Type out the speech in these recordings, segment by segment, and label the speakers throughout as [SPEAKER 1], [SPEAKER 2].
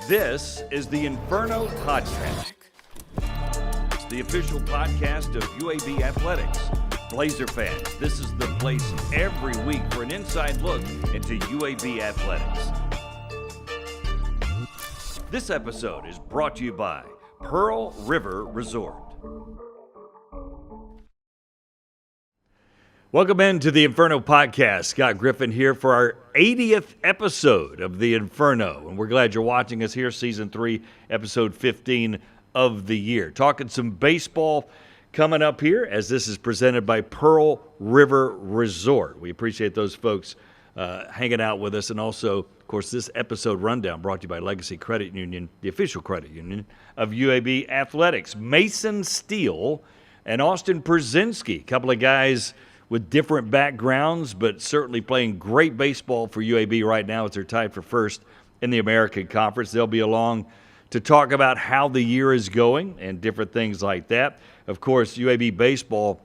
[SPEAKER 1] This is the Inferno Podcast. It's the official podcast of UAB Athletics. Blazer fans, this is the place every week for an inside look into UAB Athletics. This episode is brought to you by Pearl River Resort. Welcome into the Inferno Podcast. Scott Griffin here for our 80th episode of the Inferno. And we're glad you're watching us here, Season 3, Episode 15 of the year. Talking some baseball coming up here as this is presented by Pearl River Resort. We appreciate those folks hanging out with us. And also, of course, this episode rundown brought to you by Legacy Credit Union, the official credit union of UAB Athletics. Mason Steele and Austin Pierzynski, a couple of guys with different backgrounds, but certainly playing great baseball for UAB right now as they're tied for first in the American Conference. They'll be along to talk about how the year is going and different things like that. Of course, UAB baseball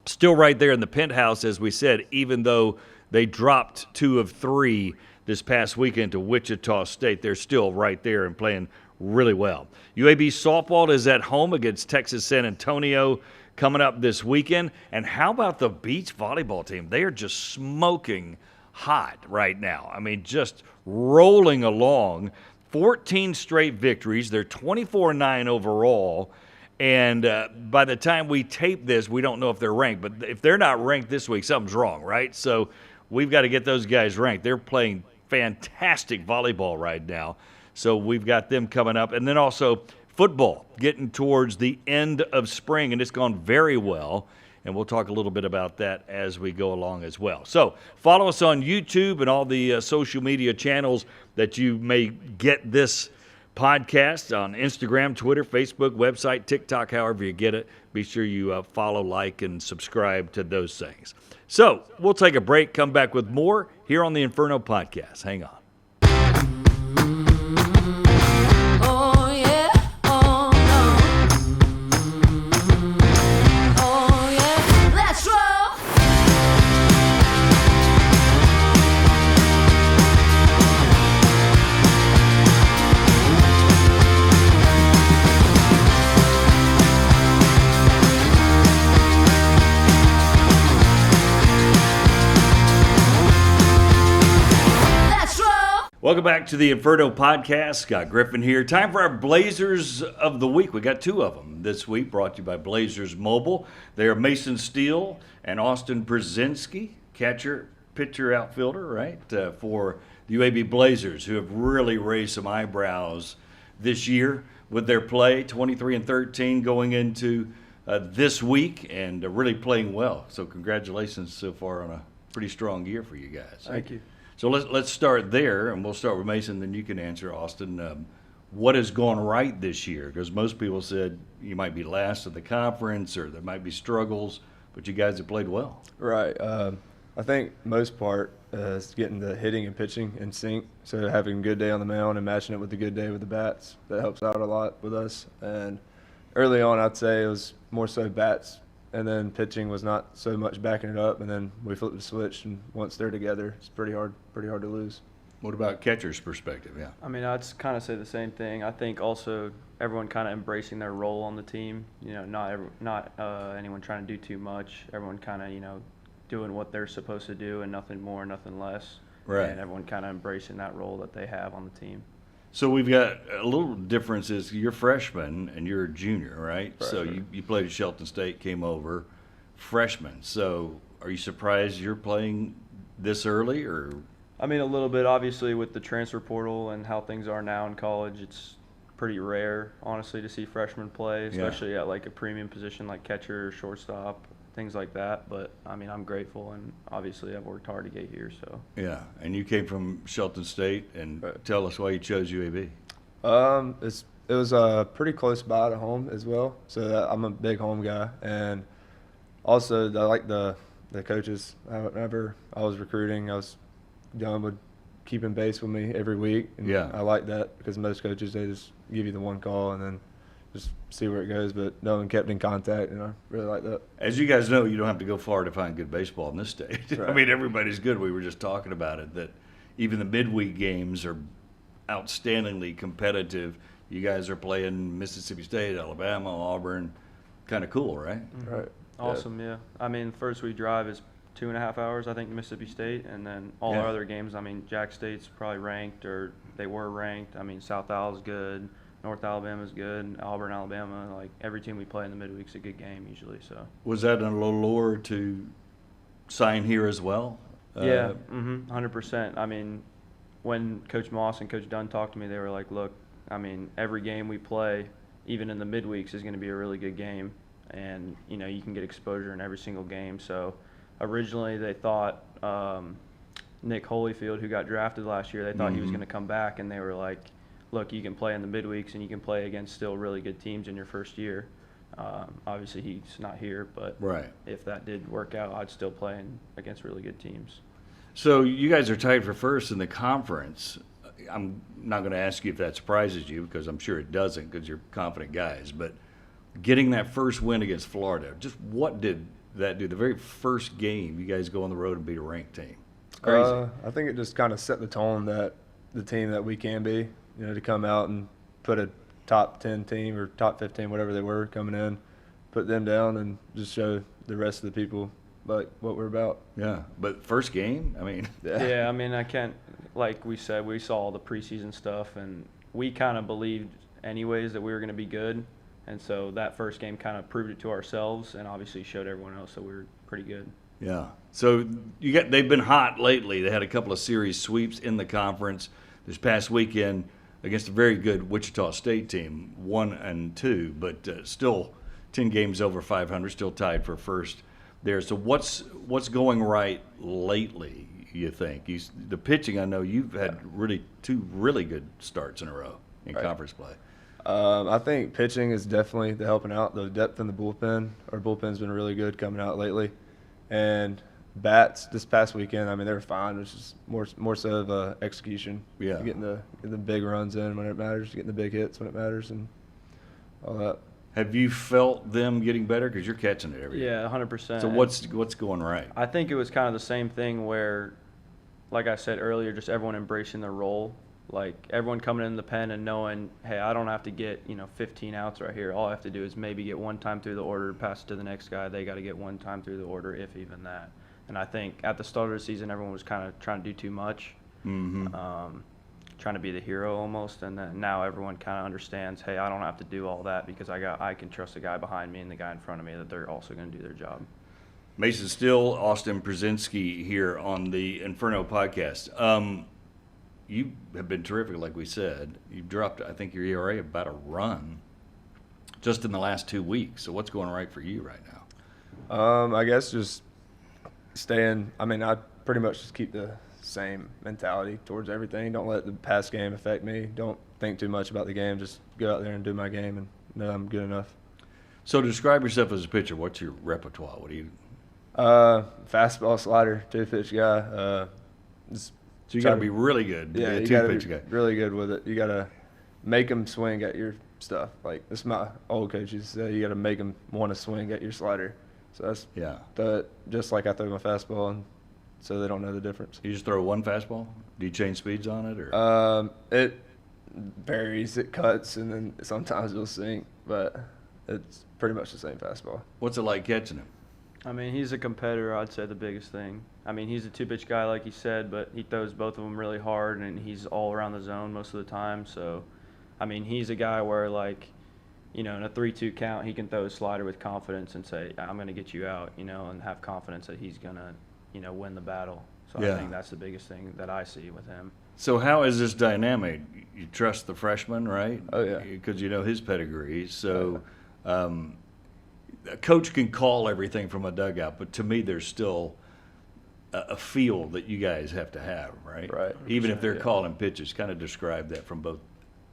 [SPEAKER 1] still right there in the penthouse, as we said, even though they dropped 2 of 3 this past weekend to Wichita State. They're still right there and playing really well. UAB softball is at home against Texas San Antonio coming up this weekend. And how about the beach volleyball team? They are just smoking hot right now. I mean, just rolling along. 14 straight victories. They're 24-9 overall. And by the time we tape this, we don't know if they're ranked. But if they're not ranked this week, something's wrong, right? So we've got to get those guys ranked. They're playing fantastic volleyball right now. So we've got them coming up. And then also football, getting towards the end of spring, and it's gone very well, and we'll talk a little bit about that as we go along as well. So follow us on YouTube and all the social media channels that you may get this podcast on Instagram, Twitter, Facebook, website, TikTok, however you get it. Be sure you follow, like, and subscribe to those things. So we'll take a break, come back with more here on the Inferno Podcast. Hang on. Welcome back to the Inferno Podcast. Scott Griffin here. Time for our Blazers of the Week. We got 2 of them this week, brought to you by Blazers Mobile. They are Mason Steele and Austin Pierzynski, catcher, pitcher, outfielder, right, for the UAB Blazers, who have really raised some eyebrows this year with their play, 23-13 going into this week, and really playing well. So congratulations so far on a pretty strong year for you guys.
[SPEAKER 2] Thank you.
[SPEAKER 1] So let's start there, and we'll start with Mason, then you can answer, Austin. What has gone right this year? Because most people said you might be last of the conference or there might be struggles, but you guys have played well.
[SPEAKER 2] Right. I think most part is getting the hitting and pitching in sync. So having a good day on the mound and matching it with a good day with the bats, that helps out a lot with us. And early on, I'd say it was more so bats, and then pitching was not so much backing it up, and then we flipped the switch, and once they're together, it's pretty hard to lose.
[SPEAKER 1] What about catcher's perspective? Yeah.
[SPEAKER 3] I mean, I'd kind of say the same thing. I think also everyone kind of embracing their role on the team. You know, not anyone trying to do too much. Everyone kind of, doing what they're supposed to do and nothing more, nothing less.
[SPEAKER 1] Right.
[SPEAKER 3] And everyone kind of embracing that role that they have on the team.
[SPEAKER 1] So we've got a little difference is you're freshman and you're a junior, right? So you played at Shelton State, came over, freshman. So are you surprised you're playing this early, or?
[SPEAKER 3] I mean, a little bit. Obviously, with the transfer portal and how things are now in college, it's pretty rare, honestly, to see freshmen play, especially at like a premium position like catcher, shortstop, things like that. But I mean, I'm grateful, and obviously I've worked hard to get here. So
[SPEAKER 1] yeah, and you came from Shelton State, and tell us why you chose UAB.
[SPEAKER 2] It was pretty close by to home as well, so I'm a big home guy, and also I like the coaches. Whenever I was recruiting, John would keep in base with me every week, and I like that because most coaches, they just give you the one call and then just see where it goes, but no one kept in contact, and I really like that.
[SPEAKER 1] As you guys know, you don't have to go far to find good baseball in this state. Right. I mean, everybody's good. We were just talking about it, that even the midweek games are outstandingly competitive. You guys are playing Mississippi State, Alabama, Auburn. Kind of cool, right?
[SPEAKER 2] Right.
[SPEAKER 3] Awesome, yeah. I mean, first we drive is 2.5 hours, I think, to Mississippi State, and then all
[SPEAKER 1] Yeah.
[SPEAKER 3] our other games. I mean, Jack State's probably ranked, or they were ranked. I mean, South Al's good, North Alabama's good, Auburn, Alabama. Like every team we play in the midweek's a good game usually. So.
[SPEAKER 1] Was that an allure to sign here as well?
[SPEAKER 3] Yeah, 100%. I mean, when Coach Moss and Coach Dunn talked to me, they were like, look, I mean, every game we play, even in the midweeks, is going to be a really good game. And, you know, you can get exposure in every single game. So originally they thought Nick Holyfield, who got drafted last year, they thought he was going to come back. And they were like, look, you can play in the midweeks and you can play against still really good teams in your first year. Obviously, he's not here, but
[SPEAKER 1] Right.
[SPEAKER 3] if that did work out, I'd still play against really good teams.
[SPEAKER 1] So you guys are tied for first in the conference. I'm not going to ask you if that surprises you, because I'm sure it doesn't, because you're confident guys. But getting that first win against Florida, just what did that do? The very first game, you guys go on the road and beat a ranked team. It's crazy.
[SPEAKER 2] I think it just kind of set the tone that the team that we can be, you know, to come out and put a top 10 team or top 15, whatever they were coming in, put them down and just show the rest of the people like what we're about.
[SPEAKER 1] Yeah, but first game, I mean.
[SPEAKER 3] Yeah, I mean, I can't, like we said, we saw all the preseason stuff, and we kind of believed anyways that we were going to be good. And so that first game kind of proved it to ourselves and obviously showed everyone else that we were pretty good.
[SPEAKER 1] Yeah. So they've been hot lately. They had a couple of series sweeps in the conference this past weekend against a very good Wichita State team, 1-2, but still 10 games over 500, still tied for first there. So what's going right lately, you think? The pitching, I know you've had two really good starts in a row in conference play.
[SPEAKER 2] I think pitching is definitely the helping out. The depth in the bullpen, our bullpen's been really good coming out lately. And bats this past weekend, I mean, they were fine. It was just more so of execution.
[SPEAKER 1] Yeah.
[SPEAKER 2] Getting the big runs in when it matters, getting the big hits when it matters, and all that.
[SPEAKER 1] Have you felt them getting better? Because you're catching it every
[SPEAKER 3] Yeah, 100%.
[SPEAKER 1] So what's going right?
[SPEAKER 3] I think it was kind of the same thing where, like I said earlier, just everyone embracing their role. Like everyone coming in the pen and knowing, hey, I don't have to get 15 outs right here. All I have to do is maybe get one time through the order, pass it to the next guy. They got to get one time through the order, if even that. And I think at the start of the season, everyone was kind of trying to do too much, trying to be the hero almost. And then now everyone kind of understands, hey, I don't have to do all that because I can trust the guy behind me and the guy in front of me that they're also going to do their job.
[SPEAKER 1] Mason Steele, Austin Pierzynski here on the Inferno podcast. You have been terrific, like we said. You've dropped, I think, your ERA about a run just in the last 2 weeks. So what's going right for you right now?
[SPEAKER 2] I guess just staying. I mean, I pretty much just keep the same mentality towards everything. Don't let the past game affect me. Don't think too much about the game. Just go out there and do my game and know I'm good enough.
[SPEAKER 1] So describe yourself as a pitcher. What's your repertoire? What do you?
[SPEAKER 2] Fastball, slider, two-pitch guy.
[SPEAKER 1] So you got to be really good to
[SPEAKER 2] Yeah,
[SPEAKER 1] be a
[SPEAKER 2] you got to
[SPEAKER 1] two-pitch
[SPEAKER 2] be
[SPEAKER 1] guy.
[SPEAKER 2] really good with it. You got to make them swing at your stuff. Like, this is my old coaches say, you got to make them want to swing at your slider. So that's just like I throw my fastball, and so they don't know the difference.
[SPEAKER 1] You just throw one fastball? Do you change speeds on it, or?
[SPEAKER 2] It varies. It cuts, and then sometimes it'll sink, but it's pretty much the same fastball.
[SPEAKER 1] What's it like catching him?
[SPEAKER 3] I mean, he's a competitor, I'd say the biggest thing. I mean, he's a two-pitch guy, like he said, but he throws both of them really hard, and he's all around the zone most of the time. So, I mean, he's a guy where, like, in a 3-2 count, he can throw his slider with confidence and say, I'm going to get you out, and have confidence that he's going to, win the battle. So I think that's the biggest thing that I see with him.
[SPEAKER 1] So how is this dynamic? You trust the freshman, right?
[SPEAKER 2] Oh, yeah.
[SPEAKER 1] Because you know his pedigree. So a coach can call everything from a dugout, but to me there's still a feel that you guys have to have, right?
[SPEAKER 2] Right.
[SPEAKER 1] Even if they're calling pitches. Kind of describe that from both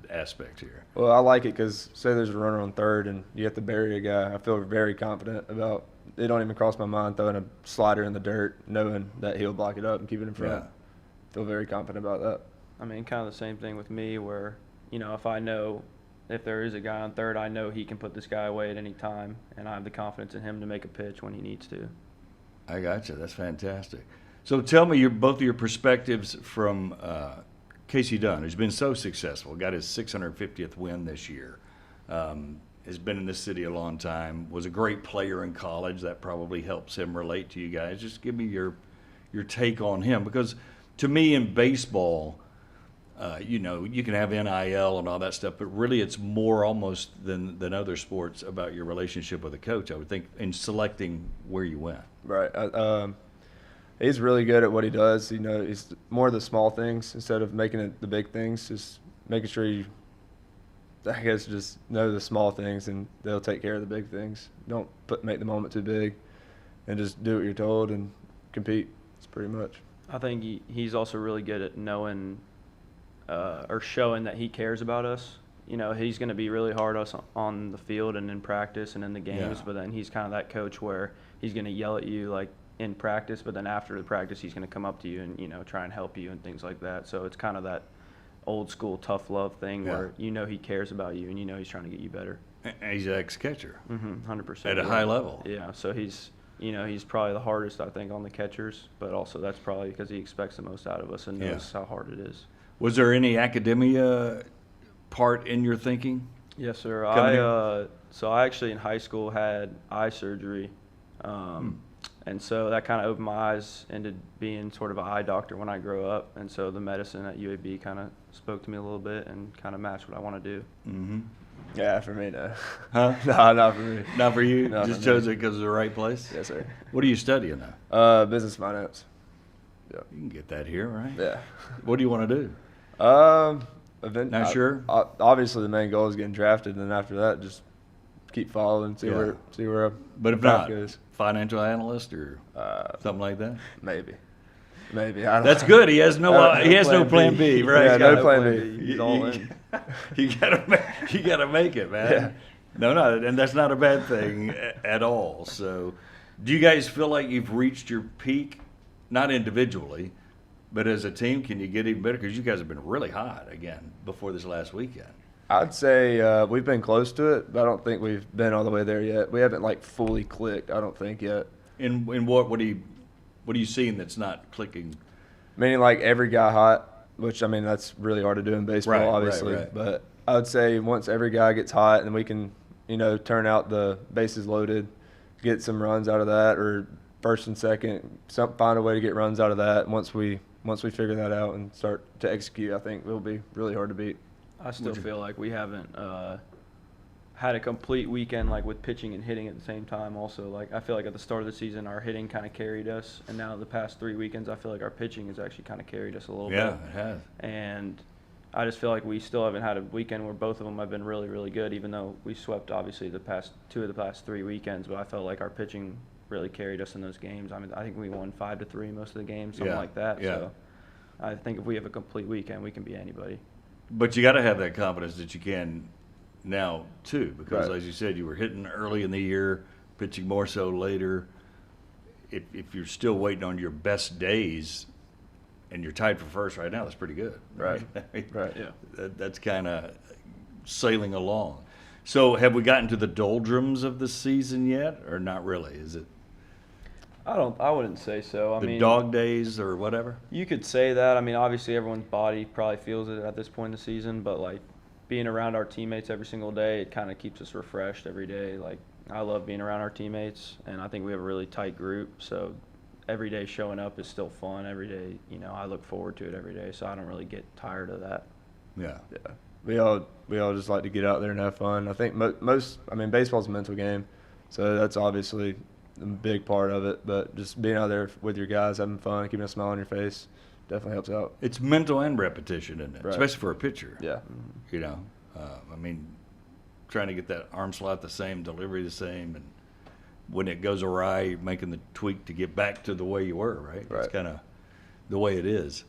[SPEAKER 1] aspects here.
[SPEAKER 2] Well, I like it because say there's a runner on third and you have to bury a guy. I feel very confident about it. Don't even cross my mind throwing a slider in the dirt, knowing that he'll block it up and keep it in front.
[SPEAKER 1] Yeah.
[SPEAKER 2] Feel very confident about that.
[SPEAKER 3] I mean, kind of the same thing with me where, if I know if there is a guy on third, I know he can put this guy away at any time, and I have the confidence in him to make a pitch when he needs to.
[SPEAKER 1] I got you. That's fantastic. So tell me both of your perspectives from Casey Dunn, who's been so successful, got his 650th win this year, has been in this city a long time, was a great player in college. That probably helps him relate to you guys. Just give me your take on him, because to me in baseball, you know, you can have NIL and all that stuff, but really it's more almost than other sports about your relationship with a coach, I would think, in selecting where you went.
[SPEAKER 2] Right. He's really good at what he does. You know, he's more of the small things instead of making it the big things. Just making sure you, I guess, just know the small things, and they'll take care of the big things. Don't make the moment too big, and just do what you're told and compete. It's pretty much.
[SPEAKER 3] I think he's also really good at knowing or showing that he cares about us. You know, he's going to be really hard on the field and in practice and in the games, but then he's kind of that coach where he's going to yell at you like in practice, but then after the practice he's going to come up to you and, you know, try and help you and things like that. So it's kind of that old school tough love thing where you know he cares about you and you know he's trying to get you better.
[SPEAKER 1] And he's an ex-catcher.
[SPEAKER 3] 100%.
[SPEAKER 1] At a high level.
[SPEAKER 3] Yeah, so he's probably the hardest, I think, on the catchers, but also that's probably because he expects the most out of us and knows how hard it is.
[SPEAKER 1] Was there any academia part in your thinking?
[SPEAKER 3] Yes, sir. So I actually in high school had eye surgery, and so that kind of opened my eyes into being sort of an eye doctor when I grow up. And so the medicine at UAB kind of spoke to me a little bit and kind of matched what I want to do.
[SPEAKER 1] Mm-hmm.
[SPEAKER 2] Yeah, for me, no.
[SPEAKER 1] Huh?
[SPEAKER 2] No, not for me.
[SPEAKER 1] Not for you?
[SPEAKER 2] No,
[SPEAKER 1] Just
[SPEAKER 2] for
[SPEAKER 1] chose
[SPEAKER 2] me.
[SPEAKER 1] it because of the right place?
[SPEAKER 2] Yes, sir.
[SPEAKER 1] What are you studying now?
[SPEAKER 2] Business finance. Yeah.
[SPEAKER 1] You can get that here, right?
[SPEAKER 2] Yeah.
[SPEAKER 1] What do you want to do?
[SPEAKER 2] Not
[SPEAKER 1] sure?
[SPEAKER 2] Obviously, the main goal is getting drafted, and then after that, just keep following, see where
[SPEAKER 1] But if
[SPEAKER 2] the path
[SPEAKER 1] not,
[SPEAKER 2] goes.
[SPEAKER 1] financial analyst or something like that?
[SPEAKER 2] Maybe. I don't
[SPEAKER 1] That's
[SPEAKER 2] know.
[SPEAKER 1] good. He has no plan B, right?
[SPEAKER 2] Yeah, no plan B.
[SPEAKER 3] He's all in.
[SPEAKER 1] You gotta make it, man.
[SPEAKER 2] Yeah.
[SPEAKER 1] No, and that's not a bad thing at all. So, do you guys feel like you've reached your peak, not individually, but as a team? Can you get even better? Because you guys have been really hot again before this last weekend.
[SPEAKER 2] I'd say we've been close to it, but I don't think we've been all the way there yet. We haven't like fully clicked, I don't think yet.
[SPEAKER 1] In what are you seeing that's not clicking?
[SPEAKER 2] Meaning like every guy hot, which I mean that's really hard to do in baseball,
[SPEAKER 1] Right,
[SPEAKER 2] obviously.
[SPEAKER 1] right.
[SPEAKER 2] But I would say once every guy gets hot and we can, you know, turn out the bases loaded, get some runs out of that, or first and second, find a way to get runs out of that. Once we figure that out and start to execute, I think it'll be really hard to beat.
[SPEAKER 3] I still feel like we haven't had a complete weekend like with pitching and hitting at the same time. Also, like I feel like at the start of the season our hitting kind of carried us, and now the past 3 weekends I feel like our pitching has actually kind of carried us a little bit.
[SPEAKER 1] Yeah, it has.
[SPEAKER 3] And I just feel like we still haven't had a weekend where both of them have been really, really good, even though we swept obviously the past 2 of the past 3 weekends. But I felt like our pitching really carried us in those games. I mean, I think we won 5-3 most of the games, something like that.
[SPEAKER 1] Yeah.
[SPEAKER 3] So I think if we have a complete weekend, we can beat anybody.
[SPEAKER 1] But you got to have that confidence that you can now too, because
[SPEAKER 2] Right.
[SPEAKER 1] as you said, you were hitting early in the year, pitching more so later. If you're still waiting on your best days, and you're tied for first right now, that's pretty good.
[SPEAKER 2] Right.
[SPEAKER 1] Right.
[SPEAKER 3] Yeah.
[SPEAKER 1] That's kind of sailing along. So have we gotten to the doldrums of the season yet, or not really? Is it
[SPEAKER 3] I wouldn't say so. I
[SPEAKER 1] the
[SPEAKER 3] mean,
[SPEAKER 1] dog days or whatever?
[SPEAKER 3] you could say that. I mean, obviously everyone's body probably feels it at this point in the season, but like being around our teammates every single day, it kind of keeps us refreshed every day. Like I love being around our teammates, and I think we have a really tight group. So every day showing up is still fun. Every day, you know, I look forward to it every day. So I don't really get tired of that.
[SPEAKER 1] Yeah.
[SPEAKER 2] Yeah. We all just like to get out there and have fun. I think baseball's a mental game, so that's obviously a big part of it. But just being out there with your guys, having fun, keeping a smile on your face, definitely helps out.
[SPEAKER 1] It's mental and repetition, isn't it?
[SPEAKER 2] Right.
[SPEAKER 1] Especially for a pitcher.
[SPEAKER 2] Yeah.
[SPEAKER 1] You know, I mean, trying to get that arm slot the same, delivery the same, and when it goes awry, you're making the tweak to get back to the way you were, right?
[SPEAKER 2] Right.
[SPEAKER 1] That's kind of the way it is.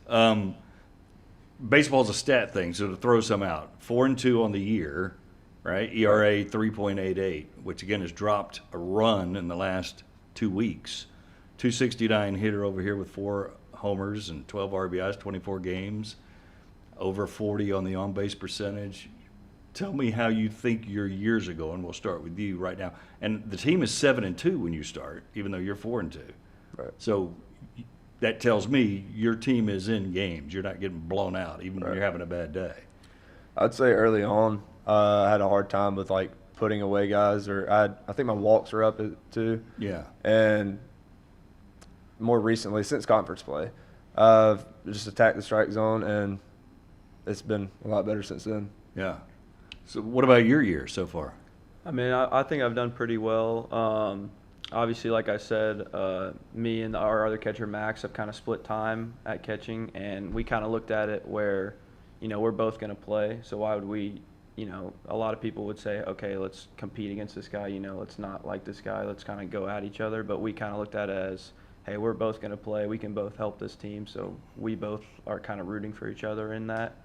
[SPEAKER 1] Baseball's a stat thing, so to throw some out, 4-2 on the year, right? ERA 3.88, which again has dropped a run in the last 2 weeks. 269 hitter over here with 4 homers and 12 RBIs, 24 games. Over 40 on the on-base percentage. Tell me how you think your years are going. We'll start with you right now. And the team is 7-2 when you start, even though you're 4-2.
[SPEAKER 2] Right.
[SPEAKER 1] So that tells me your team is in games. You're not getting blown out, even when
[SPEAKER 2] Right.
[SPEAKER 1] you're having a bad day.
[SPEAKER 2] I'd say early on, I had a hard time with like putting away guys, or I think my walks were up too.
[SPEAKER 1] Yeah.
[SPEAKER 2] And more recently, since conference play, I've just attacked the strike zone, and it's been a lot better since then.
[SPEAKER 1] Yeah. So what about your year so far?
[SPEAKER 3] I mean, I think I've done pretty well. Obviously, like I said, me and our other catcher, Max, have kind of split time at catching, and we kind of looked at it where, we're both going to play, so why would we, a lot of people would say, okay, let's compete against this guy, let's not like this guy, let's kind of go at each other, but we kind of looked at it as, hey, we're both going to play, we can both help this team, so we both are kind of rooting for each other in that,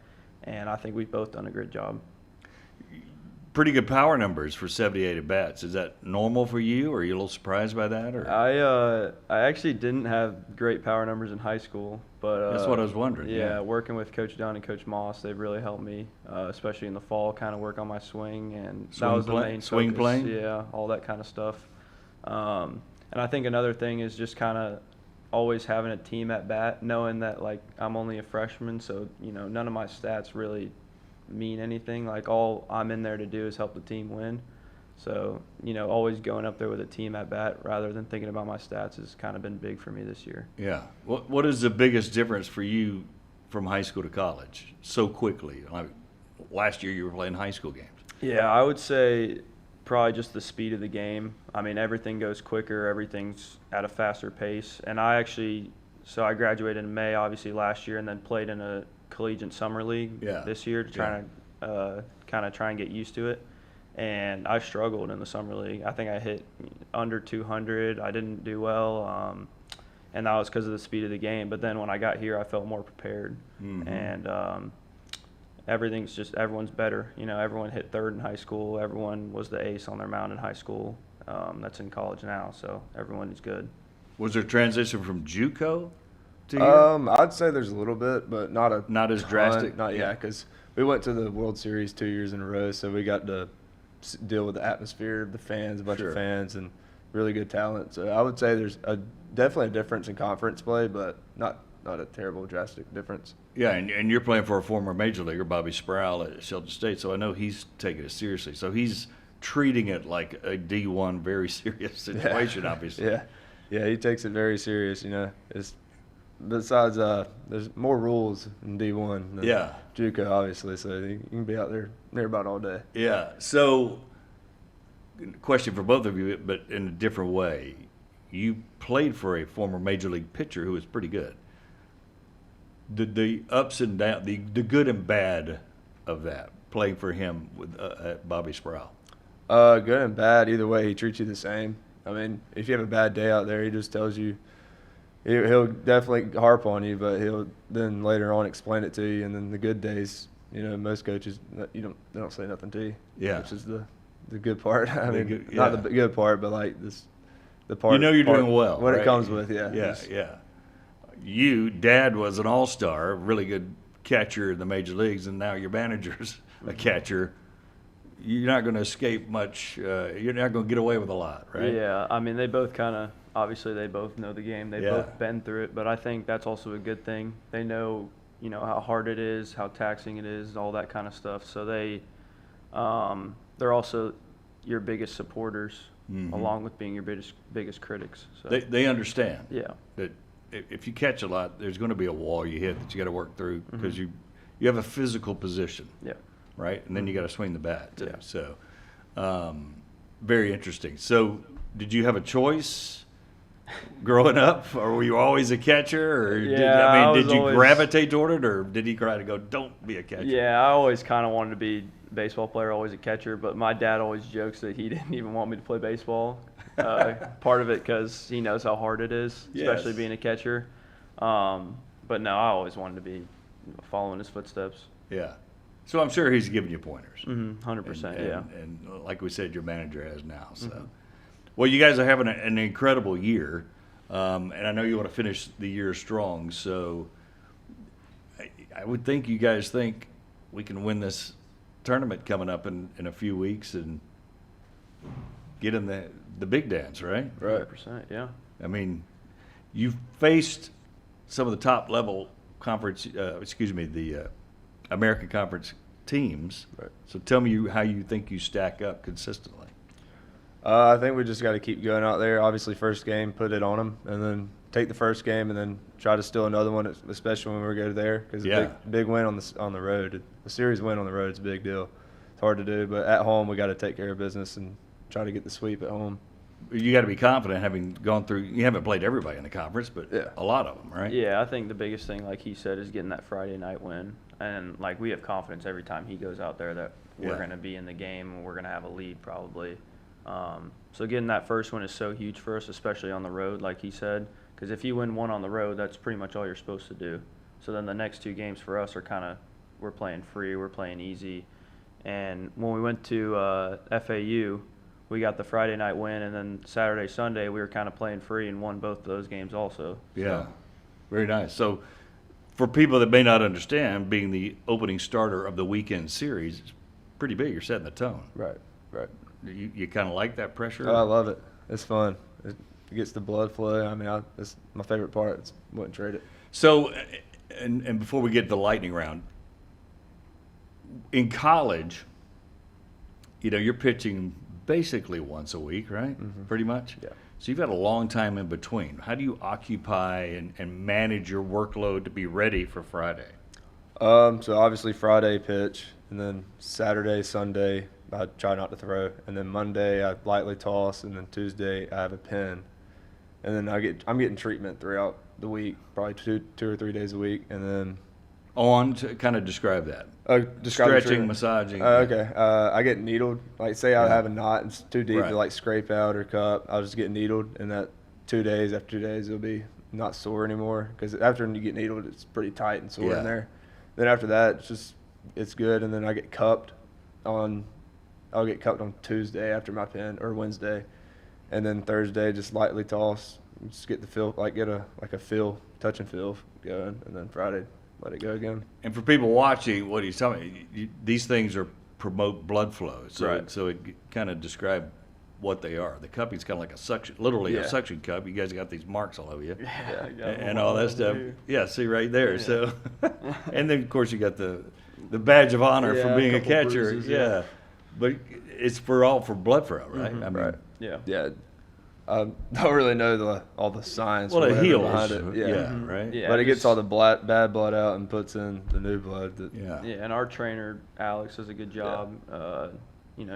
[SPEAKER 3] and I think we've both done a great job.
[SPEAKER 1] Pretty good power numbers for 78 at bats. Is that normal for you, or are you a little surprised by that? Or
[SPEAKER 3] I actually didn't have great power numbers in high school, but
[SPEAKER 1] that's what I was wondering.
[SPEAKER 3] Yeah, working with Coach Dunn and Coach Moss, they've really helped me, especially in the fall, kind of work on my swing, and that was the main
[SPEAKER 1] swing
[SPEAKER 3] focus.
[SPEAKER 1] playing?
[SPEAKER 3] Yeah, all that kind of stuff. And I think another thing is just kind of always having a team at bat, knowing that like I'm only a freshman, so none of my stats really mean anything. Like all I'm in there to do is help the team win. So, always going up there with a team at bat rather than thinking about my stats has kind of been big for me this year.
[SPEAKER 1] Yeah. What is the biggest difference for you from high school to college so quickly? Like last year you were playing high school games.
[SPEAKER 3] Yeah, I would say probably just the speed of the game. I mean, everything goes quicker, everything's at a faster pace. And I graduated in May, obviously, last year, and then played in a collegiate summer league this year to try and get used to it. And I struggled in the summer league. I think I hit under 200. I didn't do well, and that was because of the speed of the game. But then when I got here, I felt more prepared, and everyone's better. Everyone hit third in high school. Everyone was the ace on their mound in high school. That's in college now, so everyone is good.
[SPEAKER 1] Was there a transition from JUCO to here?
[SPEAKER 2] I'd say there's a little bit, but not
[SPEAKER 1] as
[SPEAKER 2] ton.
[SPEAKER 1] drastic?
[SPEAKER 2] Not because we went to the World Series 2 years in a row, so we got to deal with the atmosphere of the fans, a bunch of fans, and really good talent. So I would say there's definitely a difference in conference play, but not a terrible drastic difference.
[SPEAKER 1] Yeah, and you're playing for a former major leaguer, Bobby Sproul at Shelton State, so I know he's taking it seriously. So he's treating it like a D1 very serious situation, obviously.
[SPEAKER 2] Yeah, he takes it very serious. It's besides there's more rules in D1 than JUCO, obviously, so you can be out there about all day.
[SPEAKER 1] Yeah. So, question for both of you, but in a different way. You played for a former major league pitcher who was pretty good. The ups and downs, the good and bad of that, playing for him with Bobby Sproul.
[SPEAKER 2] Good and bad, either way, he treats you the same. I mean, if you have a bad day out there, he just tells you. He'll definitely harp on you, but he'll then later on explain it to you. And then the good days, most coaches, they don't say nothing to you.
[SPEAKER 1] Yeah,
[SPEAKER 2] which is the good part. I mean,
[SPEAKER 1] yeah.
[SPEAKER 2] not the good part, but like the part.
[SPEAKER 1] You're doing well.
[SPEAKER 2] What
[SPEAKER 1] right?
[SPEAKER 2] it comes with, yeah.
[SPEAKER 1] Yeah. Dad was an all-star, really good catcher in the major leagues, and now your manager's a catcher. You're not going to escape much. You're not going to get away with a lot, right?
[SPEAKER 3] Yeah, I mean, they both obviously they both know the game. They've both been through it, but I think that's also a good thing. They know, how hard it is, how taxing it is, all that kind of stuff. So they're also your biggest supporters, along with being your biggest critics. So.
[SPEAKER 1] They understand.
[SPEAKER 3] Yeah.
[SPEAKER 1] That if you catch a lot, there's going to be a wall you hit that you got to work through because you have a physical position.
[SPEAKER 3] Yeah.
[SPEAKER 1] Right, and then you got to swing the bat too.
[SPEAKER 3] Yeah.
[SPEAKER 1] So, very interesting. So, did you have a choice growing up, or were you always a catcher, or did you gravitate toward it, or did he try to go, "Don't be a catcher"?
[SPEAKER 3] Yeah, I always kind of wanted to be a baseball player, always a catcher. But my dad always jokes that he didn't even want me to play baseball. Part of it because he knows how hard it is, especially being a catcher. But no, I always wanted to be following his footsteps.
[SPEAKER 1] Yeah. So I'm sure he's giving you pointers.
[SPEAKER 3] 100%, yeah.
[SPEAKER 1] And like we said, your manager has now. So, well, you guys are having an incredible year, and I know you want to finish the year strong. So, I would think you guys think we can win this tournament coming up in a few weeks and get in the big dance, right?
[SPEAKER 3] Right. 100%, yeah.
[SPEAKER 1] I mean, you've faced some of the top level conference, the American Conference teams.
[SPEAKER 2] Right.
[SPEAKER 1] So tell me how you think you stack up consistently.
[SPEAKER 2] I think we just got to keep going out there. Obviously, first game, put it on them, and then take the first game, and then try to steal another one, especially when we go there. Because a big win on the road, a series win on the road is a big deal. It's hard to do, but at home we got to take care of business and try to get the sweep at home.
[SPEAKER 1] You got to be confident, having gone through. You haven't played everybody in the conference, but a lot of them, right?
[SPEAKER 3] Yeah, I think the biggest thing, like he said, is getting that Friday night win, and like we have confidence every time he goes out there that we're going to be in the game and we're going to have a lead probably. So getting that first one is so huge for us, especially on the road, like he said, because if you win one on the road, that's pretty much all you're supposed to do. So then the next two games for us are we're playing free, we're playing easy. And when we went to FAU, we got the Friday night win, and then Saturday, Sunday, we were kind of playing free and won both of those games also.
[SPEAKER 1] Yeah, very nice. So for people that may not understand, being the opening starter of the weekend series, it's pretty big. You're setting the tone.
[SPEAKER 2] Right.
[SPEAKER 1] You kind of like that pressure?
[SPEAKER 2] Oh, I love it. It's fun. It gets the blood flowing. I mean, it's my favorite part. Wouldn't trade it.
[SPEAKER 1] So, and before we get to the lightning round, in college, you're pitching basically once a week, right?
[SPEAKER 2] Mm-hmm.
[SPEAKER 1] Pretty much?
[SPEAKER 2] Yeah.
[SPEAKER 1] So you've got a long time in between. How do you occupy and manage your workload to be ready for Friday?
[SPEAKER 2] So obviously Friday pitch, and then Saturday, Sunday, I try not to throw, and then Monday I lightly toss, and then Tuesday I have a pin, and then I'm getting treatment throughout the week, probably two or 3 days a week, and then
[SPEAKER 1] To kind of describe that.
[SPEAKER 2] describe the
[SPEAKER 1] Stretching,
[SPEAKER 2] treatment.
[SPEAKER 1] massaging.
[SPEAKER 2] Okay. I get needled. Like, say I have a knot and it's too deep
[SPEAKER 1] Right.
[SPEAKER 2] to like scrape out or cup, I'll just get needled, and that 2 days, after 2 days, it'll be not sore anymore. Because after you get needled, it's pretty tight and sore in there. Then after that, it's good, and then I get cupped on Tuesday after my pin, or Wednesday, and then Thursday just lightly toss, just get the feel, get a touch and feel going, and then Friday let it go again.
[SPEAKER 1] And for people watching, what he's telling me, these things promote blood flow. So,
[SPEAKER 2] Right.
[SPEAKER 1] So it kind of describe what they are. The cupping's kind of like a suction, literally a suction cup. You guys got these marks all over you, and all that stuff. Yeah, see right there. Yeah. So, and then of course you got the badge of honor for being a catcher.
[SPEAKER 3] Bruises,
[SPEAKER 1] but it's all for blood flow, right?
[SPEAKER 2] Mm-hmm.
[SPEAKER 1] I mean,
[SPEAKER 2] Right.
[SPEAKER 3] Yeah.
[SPEAKER 2] I don't really know all the science.
[SPEAKER 1] Well,
[SPEAKER 2] or
[SPEAKER 1] it
[SPEAKER 2] whatever
[SPEAKER 1] heals.
[SPEAKER 2] behind it.
[SPEAKER 1] Yeah, right.
[SPEAKER 3] Yeah,
[SPEAKER 2] But it gets all the bad blood out and puts in the new blood.
[SPEAKER 1] Yeah.
[SPEAKER 3] Yeah, and our trainer Alex does a good job.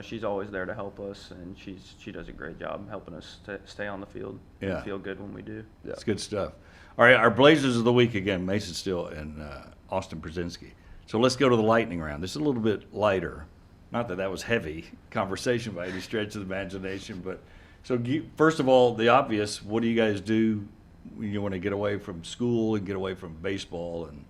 [SPEAKER 3] She's always there to help us, and she does a great job helping us stay on the field and feel good when we do.
[SPEAKER 2] Yeah.
[SPEAKER 1] It's good stuff. All right, our Blazers of the week again, Mason Steele and Austin Pierzynski. So let's go to the lightning round. This is a little bit lighter. Not that was heavy conversation by any stretch of the imagination, but so first of all, the obvious, what do you guys do when you want to get away from school and get away from baseball? And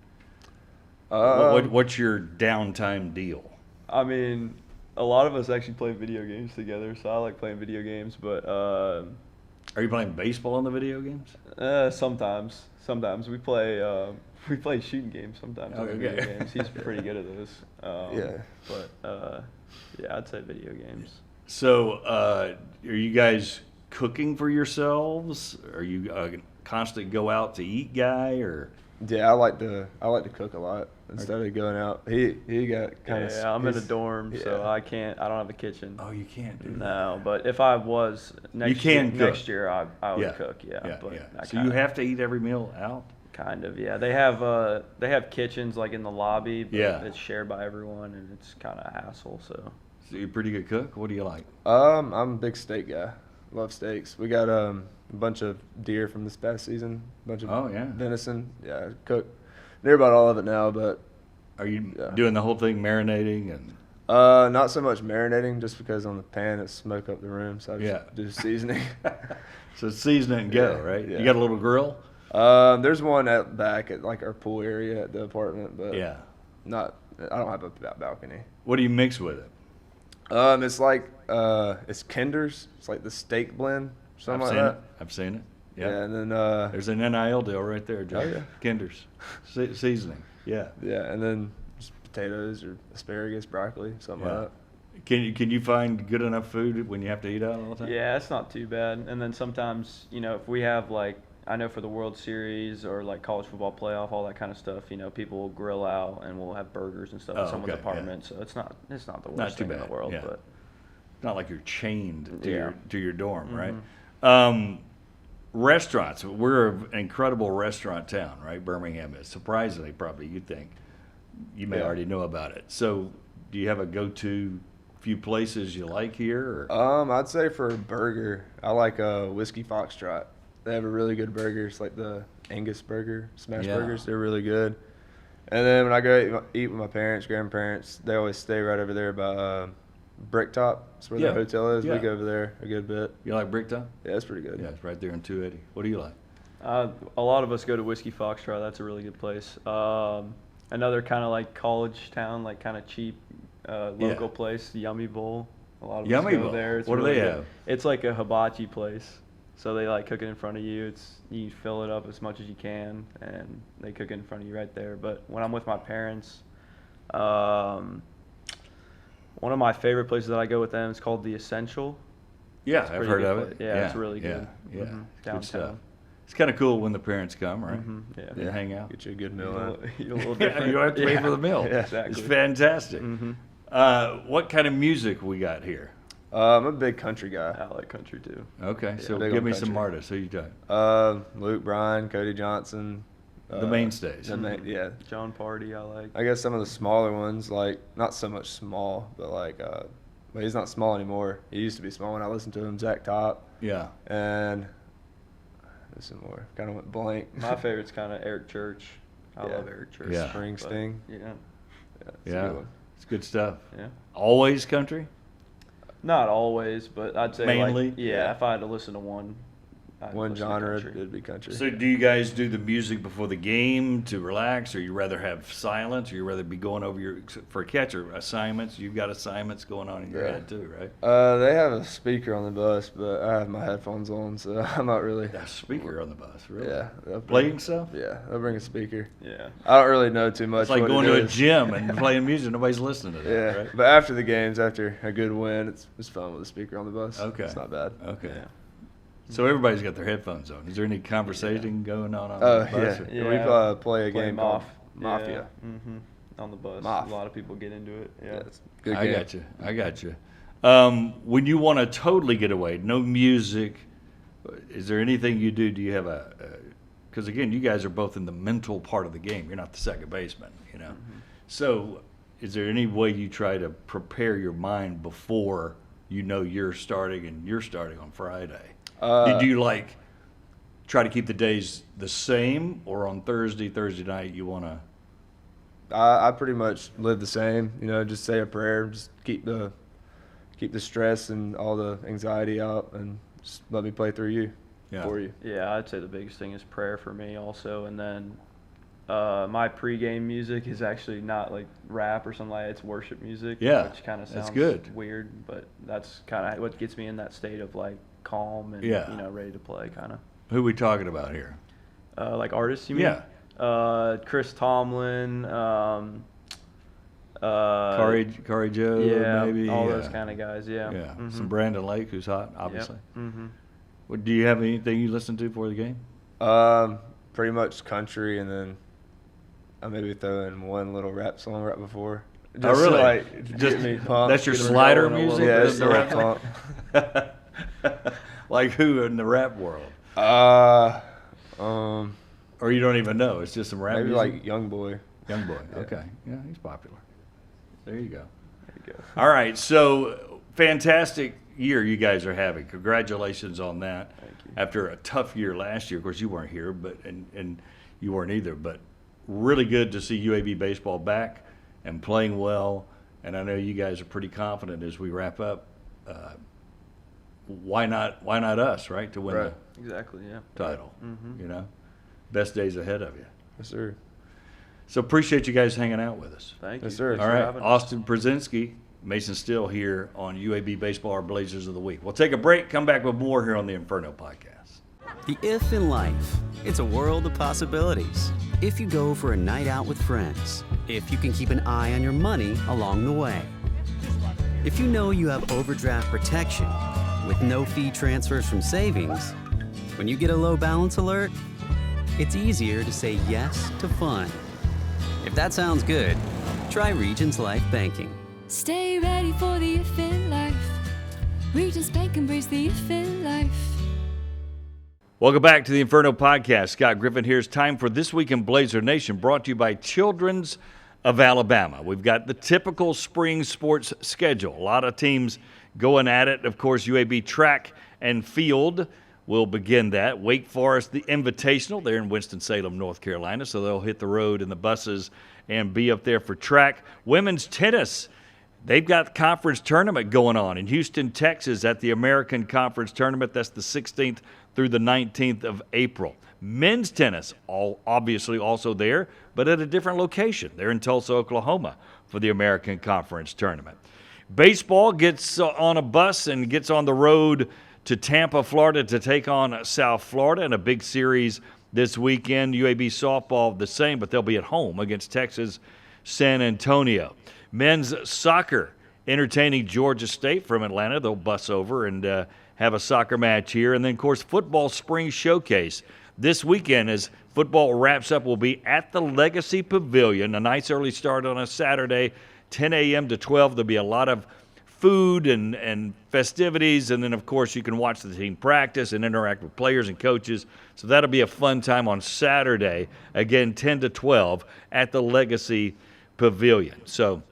[SPEAKER 1] what's your downtime deal?
[SPEAKER 3] I mean, a lot of us actually play video games together, so I like playing video games, but
[SPEAKER 1] Are you playing baseball on the video games?
[SPEAKER 3] sometimes we play shooting games sometimes on the video games. He's pretty good at those. But I'd say video games.
[SPEAKER 1] So are you guys cooking for yourselves? Are you constant go out to eat guy, or?
[SPEAKER 2] Yeah, I like to cook a lot instead of going out. He got kind of.
[SPEAKER 3] Yeah, I'm in a dorm, so I don't have a kitchen.
[SPEAKER 1] Oh, you can't do that.
[SPEAKER 3] No, but if I was next year, I would cook.
[SPEAKER 1] So you have to eat every meal out?
[SPEAKER 3] Kind of, yeah. They have kitchens like in the lobby, but it's shared by everyone, and it's kind of a hassle. So
[SPEAKER 1] you're a pretty good cook. What do you like?
[SPEAKER 2] I'm a big steak guy. Love steaks. We got a bunch of deer from this past season. A bunch of venison. Yeah, cook near about all of it now. But
[SPEAKER 1] are you doing the whole thing marinating and?
[SPEAKER 2] Not so much marinating, just because on the pan it smoke up the room. So I just do seasoning.
[SPEAKER 1] So season it and go, right? Yeah. You got a little grill?
[SPEAKER 2] There's one at back at like our pool area at the apartment, but I don't have a balcony.
[SPEAKER 1] What do you mix with it?
[SPEAKER 2] It's like it's Kinder's. It's like the steak blend, something like that.
[SPEAKER 1] I've seen it. Yeah.
[SPEAKER 2] Yeah, and then
[SPEAKER 1] there's an NIL deal right there, Joe.
[SPEAKER 2] Oh, yeah.
[SPEAKER 1] Kinder's seasoning. Yeah.
[SPEAKER 2] Yeah, and then just potatoes or asparagus, broccoli, something like that.
[SPEAKER 1] Can you find good enough food when you have to eat out all the time?
[SPEAKER 3] Yeah, it's not too bad. And then sometimes, if we have like I know for the World Series or like college football playoff, all that kind of stuff, you know, people will grill out and we'll have burgers and stuff in someone's
[SPEAKER 1] okay,
[SPEAKER 3] apartment. So it's not the worst
[SPEAKER 1] Not too
[SPEAKER 3] thing in
[SPEAKER 1] bad,
[SPEAKER 3] the world,
[SPEAKER 1] yeah.
[SPEAKER 3] but
[SPEAKER 1] It's not like you're chained to
[SPEAKER 3] Yeah.
[SPEAKER 1] your dorm,
[SPEAKER 3] Mhm.
[SPEAKER 1] right? Restaurants. We're an incredible restaurant town, right? Birmingham is. Surprisingly, probably you think. You may
[SPEAKER 2] Yeah.
[SPEAKER 1] already know about it. So, do you have a go-to few places you like here? Or?
[SPEAKER 2] I'd say for a burger, I like Whiskey Foxtrot. They have a really good burger. It's like the Angus burger, smash
[SPEAKER 1] Yeah.
[SPEAKER 2] burgers. They're really good. And then when I go eat with my parents, grandparents, they always stay right over there by Bricktop. That's where
[SPEAKER 1] Yeah.
[SPEAKER 2] the hotel is.
[SPEAKER 1] Yeah.
[SPEAKER 2] We go over there a good bit.
[SPEAKER 1] You like Bricktown?
[SPEAKER 2] Yeah, it's pretty good.
[SPEAKER 1] Yeah, it's right there in 280. What do you like?
[SPEAKER 3] a lot of us go to Whiskey Foxtrot. That's a really good place. Another kind of like college town, like kind of cheap local place, Yummy Bowl. A lot of
[SPEAKER 1] Yummy
[SPEAKER 3] us go
[SPEAKER 1] Bowl.
[SPEAKER 3] there. It's
[SPEAKER 1] What do
[SPEAKER 3] really
[SPEAKER 1] they
[SPEAKER 3] good.
[SPEAKER 1] have?
[SPEAKER 3] It's like a hibachi place. So they like cook it in front of you. You fill it up as much as you can, and they cook it in front of you right there. But when I'm with my parents, one of my favorite places that I go with them is called The Essential.
[SPEAKER 1] Yeah,
[SPEAKER 3] It's a
[SPEAKER 1] I've
[SPEAKER 3] pretty
[SPEAKER 1] heard
[SPEAKER 3] good
[SPEAKER 1] of
[SPEAKER 3] place.
[SPEAKER 1] it.
[SPEAKER 3] Yeah, it's really good.
[SPEAKER 1] Yeah,
[SPEAKER 3] Mhm.
[SPEAKER 1] It's good stuff.
[SPEAKER 3] Downtown.
[SPEAKER 1] It's kind of cool when the parents come, right?
[SPEAKER 3] Yeah.
[SPEAKER 1] And hang out.
[SPEAKER 2] Get you a good
[SPEAKER 3] Eat
[SPEAKER 2] meal.
[SPEAKER 3] a
[SPEAKER 2] out.
[SPEAKER 3] little, eat a little
[SPEAKER 1] Yeah,
[SPEAKER 3] different.
[SPEAKER 1] you don't have to pay for the meal.
[SPEAKER 2] Yeah,
[SPEAKER 3] exactly.
[SPEAKER 1] It's fantastic.
[SPEAKER 3] Mhm.
[SPEAKER 1] What kind of music we got here?
[SPEAKER 2] I'm a big country guy.
[SPEAKER 3] I like country too.
[SPEAKER 1] Okay, so
[SPEAKER 2] big
[SPEAKER 1] give
[SPEAKER 2] on
[SPEAKER 1] me some
[SPEAKER 2] country.
[SPEAKER 1] artists. Who you got?
[SPEAKER 2] Luke Bryan, Cody Johnson.
[SPEAKER 1] The mainstays.
[SPEAKER 2] Yeah.
[SPEAKER 3] John Party, I like.
[SPEAKER 2] I guess some of the smaller ones, like not so much small, but like, but he's not small anymore. He used to be small when I listened to him. Zach Top
[SPEAKER 1] Yeah.
[SPEAKER 2] and there's some more. Kind of went blank.
[SPEAKER 3] My favorite's kind of Eric Church. I
[SPEAKER 2] Yeah.
[SPEAKER 3] love Eric Church.
[SPEAKER 1] Yeah.
[SPEAKER 2] Springsteen.
[SPEAKER 3] But, yeah.
[SPEAKER 2] Yeah, it's a
[SPEAKER 1] Yeah.
[SPEAKER 2] good one.
[SPEAKER 1] It's good stuff.
[SPEAKER 3] Yeah.
[SPEAKER 1] Always country?
[SPEAKER 3] Not always, but I'd say
[SPEAKER 1] Mainly?
[SPEAKER 3] like, yeah, if I had to listen to one, I'd
[SPEAKER 2] One
[SPEAKER 3] listen to
[SPEAKER 2] genre,
[SPEAKER 3] country.
[SPEAKER 2] it'd be country.
[SPEAKER 1] So do you guys do the music before the game to relax, or you rather have silence, or you rather be going over your, for catcher assignments? You've got assignments going on in your
[SPEAKER 2] Yeah.
[SPEAKER 1] head too, right?
[SPEAKER 2] They have a speaker on the bus, but I have my headphones on, so I'm not really.
[SPEAKER 1] A speaker on the bus, really?
[SPEAKER 2] Yeah. they'll
[SPEAKER 1] Playing
[SPEAKER 2] bring-
[SPEAKER 1] stuff?
[SPEAKER 2] Yeah, they'll bring a speaker.
[SPEAKER 3] Yeah.
[SPEAKER 2] I don't really know too much.
[SPEAKER 1] It's like
[SPEAKER 2] what
[SPEAKER 1] going
[SPEAKER 2] it
[SPEAKER 1] to a
[SPEAKER 2] is.
[SPEAKER 1] gym and playing music. Nobody's listening to that,
[SPEAKER 2] Yeah,
[SPEAKER 1] right?
[SPEAKER 2] but after the games, after a good win, it's fun with a speaker on the bus.
[SPEAKER 1] Okay.
[SPEAKER 2] It's not bad.
[SPEAKER 1] Okay.
[SPEAKER 3] Yeah.
[SPEAKER 1] So everybody's got their headphones on. Is there any conversation going on
[SPEAKER 2] Oh,
[SPEAKER 1] the bus?
[SPEAKER 2] yeah.
[SPEAKER 1] or-
[SPEAKER 2] We
[SPEAKER 3] Yeah.
[SPEAKER 2] play a game called Mafia.
[SPEAKER 3] Yeah. On the bus.
[SPEAKER 2] Maf.
[SPEAKER 3] A lot of people get into it. Yeah.
[SPEAKER 2] Yeah, it's a good
[SPEAKER 1] I
[SPEAKER 2] game.
[SPEAKER 1] got you. I got you. When you want to totally get away, no music, is there anything you do? Do you have because again, you guys are both in the mental part of the game. You're not the second baseman, you know. So is there any way you try to prepare your mind before you know you're starting on Friday? Did you like try to keep the days the same, or on Thursday night you want to?
[SPEAKER 2] I pretty much live the same. You know, just say a prayer, just keep the stress and all the anxiety out, and just let me play through you for you.
[SPEAKER 3] Yeah, I'd say the biggest thing is prayer for me also, and then my pregame music is actually not like rap or something like that. It's worship music,
[SPEAKER 1] Yeah,
[SPEAKER 3] which kind of
[SPEAKER 1] that's
[SPEAKER 3] sounds
[SPEAKER 1] good.
[SPEAKER 3] weird, but that's kind of what gets me in that state of like calm and
[SPEAKER 1] Yeah.
[SPEAKER 3] ready to play kind of.
[SPEAKER 1] Who we talking about here?
[SPEAKER 3] Like artists, you mean?
[SPEAKER 1] Yeah.
[SPEAKER 3] Chris Tomlin,
[SPEAKER 1] Corey Joe,
[SPEAKER 3] yeah,
[SPEAKER 1] maybe.
[SPEAKER 3] all those kind of guys, yeah.
[SPEAKER 1] Yeah,
[SPEAKER 3] Mhm.
[SPEAKER 1] some Brandon Lake, who's hot, obviously.
[SPEAKER 3] Mm-hmm.
[SPEAKER 1] Well, do you have anything you listen to before the game?
[SPEAKER 2] Pretty much country, and then I maybe throw in one little rap song right before.
[SPEAKER 1] Oh, really?
[SPEAKER 2] Like,
[SPEAKER 1] Just
[SPEAKER 2] get me pumped,
[SPEAKER 1] that's your
[SPEAKER 2] get me
[SPEAKER 1] slider
[SPEAKER 2] rolling a little
[SPEAKER 1] music?
[SPEAKER 2] bit. Yeah,
[SPEAKER 1] That's
[SPEAKER 2] it's
[SPEAKER 1] the
[SPEAKER 2] the
[SPEAKER 1] rap
[SPEAKER 2] rap pump.
[SPEAKER 1] Like who in the rap world? Or you don't even know? It's just some rap
[SPEAKER 2] Maybe
[SPEAKER 1] music?
[SPEAKER 2] like Young Boy.
[SPEAKER 1] Young Boy.
[SPEAKER 2] Yeah.
[SPEAKER 1] Okay. Yeah, he's popular. There you go.
[SPEAKER 3] There you go.
[SPEAKER 1] All right. So fantastic year you guys are having. Congratulations on that.
[SPEAKER 3] Thank you.
[SPEAKER 1] After a tough year last year, of course you weren't here, but and you weren't either. But really good to see UAB baseball back and playing well. And I know you guys are pretty confident as we wrap up. Why not us, right? To win
[SPEAKER 2] Right.
[SPEAKER 3] Exactly, yeah.
[SPEAKER 1] the title.
[SPEAKER 3] Mhm.
[SPEAKER 1] You know, best days ahead of you.
[SPEAKER 2] Yes, sir.
[SPEAKER 1] So appreciate you guys hanging out with us.
[SPEAKER 3] Thank you.
[SPEAKER 2] Yes, sir.
[SPEAKER 3] Thanks
[SPEAKER 1] All
[SPEAKER 3] for
[SPEAKER 1] right,
[SPEAKER 3] having us.
[SPEAKER 1] Austin Pierzynski, Mason Steele here on UAB Baseball, our Blazers of the Week. We'll take a break, come back with more here on the Inferno Podcast.
[SPEAKER 4] The if in life, it's a world of possibilities. If you go for a night out with friends, if you can keep an eye on your money along the way, if you know you have overdraft protection with no fee transfers from savings, When you get a low balance alert, it's easier to say yes to fun. If that sounds good, try Regions Life Banking.
[SPEAKER 5] Stay ready for the if in life. Regions Bank embrace the if in life.
[SPEAKER 1] Welcome back to the Inferno Podcast. Scott Griffin here. It's time for This Week in Blazer Nation, brought to you by Children's of Alabama. We've got the typical spring sports schedule. A lot of teams going at it. Of course, UAB track and field will begin that. Wake Forest, the Invitational. They're in Winston-Salem, North Carolina, so they'll hit the road in the buses and be up there for track. Women's tennis, they've got the conference tournament going on in Houston, Texas at the American Conference Tournament. That's the 16th through the 19th of April. Men's tennis, obviously also there, but at a different location. They're in Tulsa, Oklahoma for the American Conference Tournament. Baseball gets on a bus and gets on the road to Tampa, Florida to take on South Florida in a big series this weekend. UAB softball the same, but they'll be at home against Texas San Antonio. Men's soccer entertaining Georgia State from Atlanta. They'll bus over and have a soccer match here. And then, of course, football spring showcase this weekend as football wraps up will be at the Legacy Pavilion. A nice early start on a Saturday, 10 a.m. to 12. There'll be a lot of food and festivities, and then, of course, you can watch the team practice and interact with players and coaches. So that'll be a fun time on Saturday, again, 10 to 12 at the Legacy Pavilion. So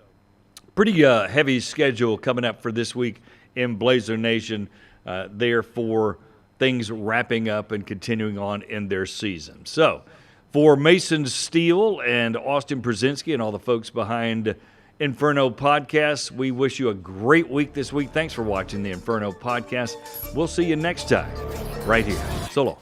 [SPEAKER 1] pretty heavy schedule coming up for this week in Blazer Nation, there for things wrapping up and continuing on in their season. So for Mason Steele and Austin Pierzynski and all the folks behind Inferno Podcast, we wish you a great week this week. Thanks for watching the Inferno Podcast. We'll see you next time right here. So long.